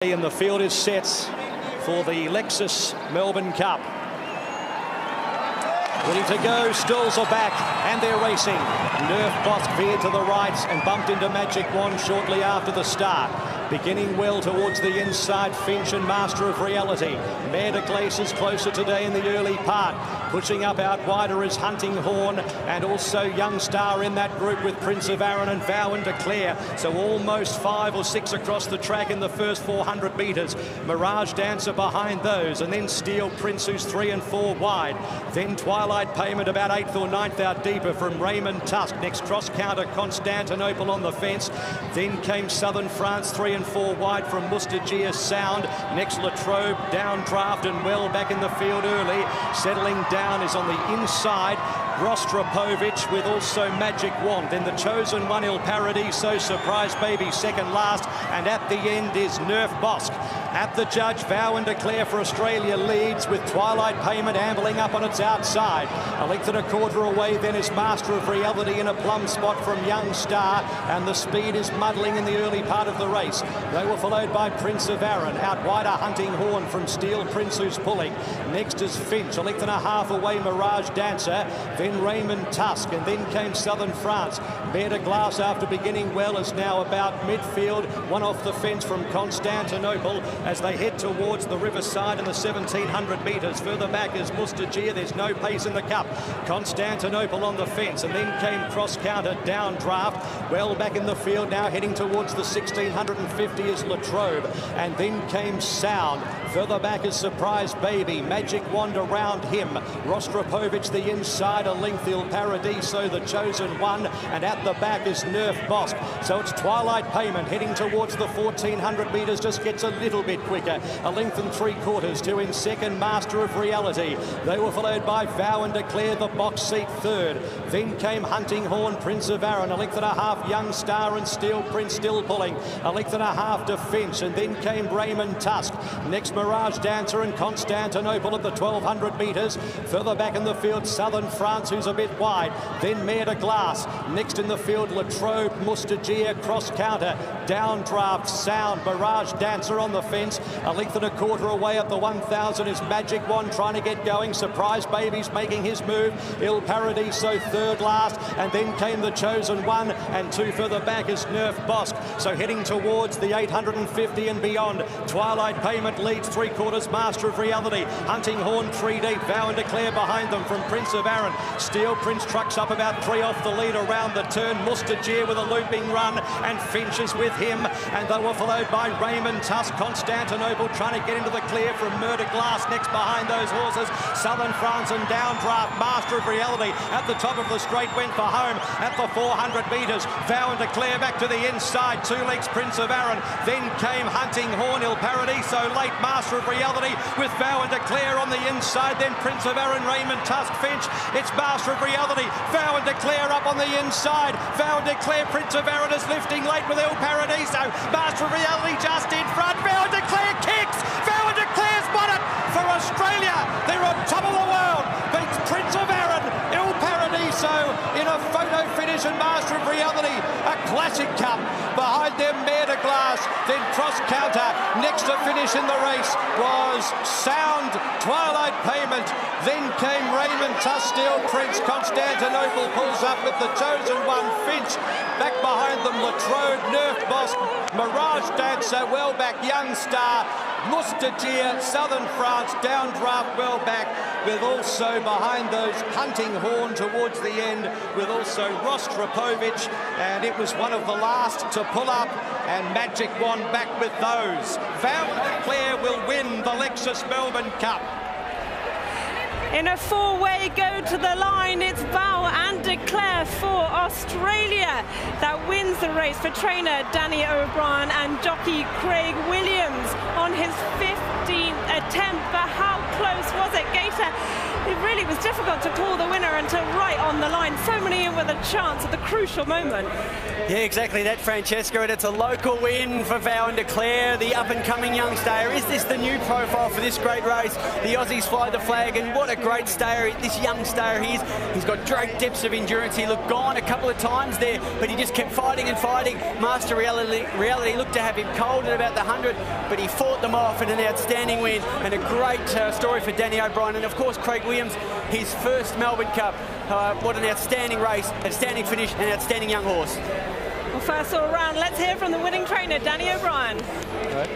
And the field is set for the Lexus Melbourne Cup. Ready to go, stalls are back and they're racing. Nerf Bosk veered to the right and bumped into Magic Wand shortly after the start. Beginning well towards the inside, Finch and Master of Reality. Mare de Glace closer today in the early part. Pushing up out wider is Hunting Horn and also Young Star in that group with Prince of Arran and Vow and Declare. So almost 5 or 6 across the track in the first 400 metres. Mirage Dancer behind those, and then Steel Prince, who's 3 and 4 wide. Then Twilight Payment about 8th or 9th out deeper from Raymond Tusk. Next cross counter Constantinople on the fence. Then came Southern France 3 and 4 wide from Mustagia Sound. Next Latrobe, downdraft and well back in the field early. Settling down is on the inside Rostropovich with also Magic Wand. Then the chosen one, Il Paradiso, Surprise Baby second last, and at the end is Nerf Bosk. At the judge, Vow and Declare for Australia leads with Twilight Payment ambling up on its outside. A length and a quarter away then is Master of Reality in a plumb spot from Young Star, and the speed is muddling in the early part of the race. They were followed by Prince of Arran. Out wider Hunting Horn from Steel Prince, who's pulling. Next is Finch, a length and a half away Mirage Dancer. Then Raymond Tusk, and then came Southern France. Mare de Glace, after beginning well, is now about midfield. One off the fence from Constantinople as they head towards the riverside in the 1700 metres. Further back is Mustagia. There's no pace in the cup. Constantinople on the fence, and then came cross counter downdraft. Well back in the field now, heading towards the 1650 is Latrobe, and then came Sound. Further back is Surprise Baby. Magic Wand around him. Rostropovich the inside, a length Il Paradiso, the chosen one, and at the back is Nerf Bosk. So it's Twilight Payment heading towards the 1400 metres, just gets a little bit quicker. A length and 3/4 to in second, Master of Reality. They were followed by Vow and Declare, the box seat third. Then came Hunting Horn, Prince of Arran, a length and a half Young Star, and Steel Prince still pulling. A length and a half to Finch, and then came Raymond Tusk. Next Mirage Dancer and Constantinople at the 1200 metres. Further back in the field, Southern France, who's a bit wide. Then Mare de Glace. Next in the field, Latrobe, Mustagia, cross counter, downdraft, Sound, Mirage Dancer on the fence. A length and a quarter away at the 1000 is Magic Wand trying to get going. Surprise Baby's making his move. Il Paradiso third last, and then came the chosen one, and 2 further back is Nerf Bosk. So heading towards the 850 and beyond. Twilight Payment leads 3/4, Master of Reality. Hunting Horn 3 deep, Vow and Declare behind them from Prince of Arran. Steel Prince trucks up about 3 off the lead around the turn. Mustagia with a looping run, and Finch is with him, and they were followed by Raymond Tusk. Constantinople trying to get into the clear from Mare de Glace. Next behind those horses, Southern France and downdraft, Master of Reality at the top of the straight went for home at the 400 metres. Vow and Declare back to the inside, 2 legs Prince of Arran. Then came Hunting Horn, Il Paradiso late, Master of Reality with Vow and Declare on the inside. Then Prince of Arran, Raymond Tusk, Finch. It's Master of Reality, Vow and Declare up on the inside. Vow and Declare, Prince of Arran is lifting late with Il Paradiso. Master of Reality just in front. Vow and Declare kicks. Vow and Declare's won it for Australia. They're on top of the world. Beats Prince of Arran, Il Paradiso in a photo finish, and Master of Reality, a classic cup. Behind them, Mare de Glace, then cross counter. Next to finish in the race was Sound, Twilight Payment. Then came Raymond Tusk, Steel Prince. Constantinople pulls up with the chosen one, Finch. Back behind them, Latrobe, Nerf Bosk, Mirage Dancer, well back, Young Star, Mustagia, Southern France, downdraft, well back, with also behind those Hunting Horn towards the end, with also Rostropovich, and it was one of the last to pull up, and Magic Wand back with those. Vow and Declare will win the Lexus Melbourne Cup. In a 4-way go to the line, it's Vow and Declare for Australia that wins the race for trainer Danny O'Brien and jockey Craig Williams on his 15th attempt, but how close was it? Gator, it really was difficult to call the winner until right on the line. So many in with a chance at the crucial moment. Yeah, exactly that, Francesca, and it's a local win for Vow and Declare, the up-and-coming young stayer. Is this the new profile for this great race? The Aussies fly the flag, and what a great stayer, this young stayer he is. He's got great depths of endurance. He looked gone a couple of times there, but he just kept fighting and fighting. Master Reality looked to have him cold at about the 100, but he fought them off in an outstanding win, and a great story for Danny O'Brien, and of course Craig Williams, his first Melbourne Cup. What an outstanding race, outstanding finish, and outstanding young horse. Well, first all round, let's hear from the winning trainer, Danny O'Brien. Right.